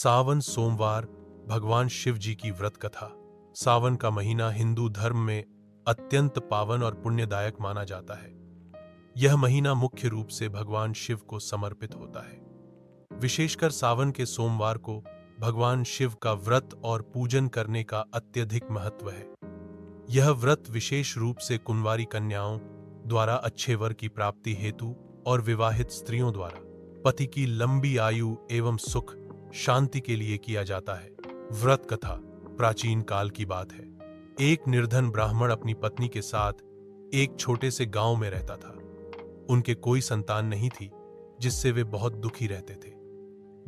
सावन सोमवार भगवान शिव जी की व्रत कथा। सावन का महीना हिंदू धर्म में अत्यंत पावन और पुण्यदायक माना जाता है। यह महीना मुख्य रूप से भगवान शिव को समर्पित होता है। विशेषकर सावन के सोमवार को भगवान शिव का व्रत और पूजन करने का अत्यधिक महत्व है। यह व्रत विशेष रूप से कुंवारी कन्याओं द्वारा अच्छे वर की प्राप्ति हेतु और विवाहित स्त्रियों द्वारा पति की लंबी आयु एवं सुख शांति के लिए किया जाता है। व्रत कथा प्राचीन काल की बात है। एक निर्धन ब्राह्मण अपनी पत्नी के साथ एक छोटे से गांव में रहता था। उनके कोई संतान नहीं थी, जिससे वे बहुत दुखी रहते थे।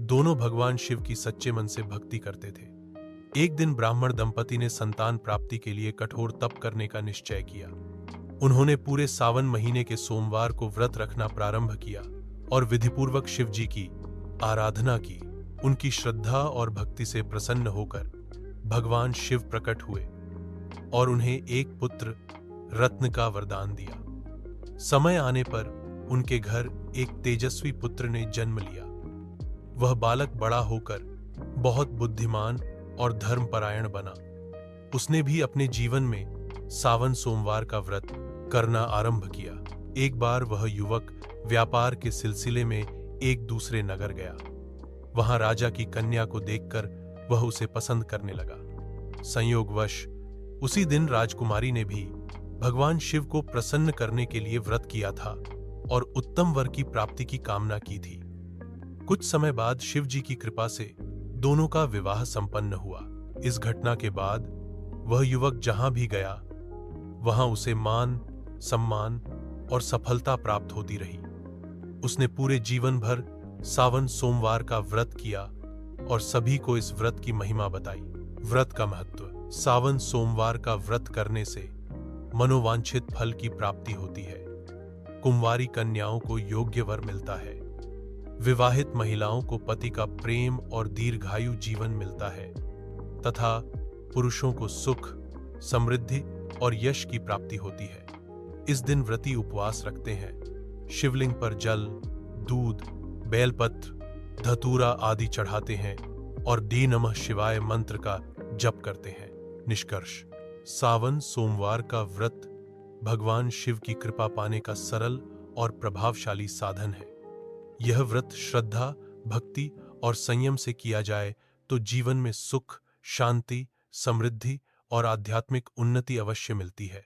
दोनों भगवान शिव की सच्चे मन से भक्ति करते थे। एक दिन ब्राह्मण दंपति ने संतान प्राप्ति के लिए कठोर तप करने का निश्चय किया। उन्होंने पूरे सावन महीने के सोमवार को व्रत रखना प्रारंभ किया और विधिपूर्वक शिव जी की आराधना की। उनकी श्रद्धा और भक्ति से प्रसन्न होकर भगवान शिव प्रकट हुए और उन्हें एक पुत्र रत्न का वरदान दिया। समय आने पर उनके घर एक तेजस्वी पुत्र ने जन्म लिया। वह बालक बड़ा होकर बहुत बुद्धिमान और धर्मपरायण बना। उसने भी अपने जीवन में सावन सोमवार का व्रत करना आरंभ किया। एक बार वह युवक व्यापार के सिलसिले में एक दूसरे नगर गया। वहां राजा की कन्या को देखकर वह उसे पसंद करने लगा। संयोगवश उसी दिन राजकुमारी ने भी भगवान शिव को प्रसन्न करने के लिए व्रत किया था और उत्तम वर की प्राप्ति की कामना की थी। कुछ समय बाद शिव जी की कृपा से दोनों का विवाह संपन्न हुआ। इस घटना के बाद वह युवक जहां भी गया वहां उसे मान, सम्मान और सफलता प्राप्त होती रही। उसने पूरे जीवन भर सावन सोमवार का व्रत किया और सभी को इस व्रत की महिमा बताई। व्रत का महत्व। सावन सोमवार का व्रत करने से मनोवांछित फल की प्राप्ति होती है। कुंवारी कन्याओं को योग्य वर मिलता है। विवाहित महिलाओं को पति का प्रेम और दीर्घायु जीवन मिलता है तथा पुरुषों को सुख, समृद्धि और यश की प्राप्ति होती है। इस दिन व्रती उपवास रखते हैं, शिवलिंग पर जल, दूध, बेलपत्र, धतूरा आदि चढ़ाते हैं और डी नमः शिवाय मंत्र का जप करते हैं। निष्कर्ष: सावन सोमवार का व्रत भगवान शिव की कृपा पाने का सरल और प्रभावशाली साधन है। यह व्रत श्रद्धा, भक्ति और संयम से किया जाए तो जीवन में सुख, शांति, समृद्धि और आध्यात्मिक उन्नति अवश्य मिलती है।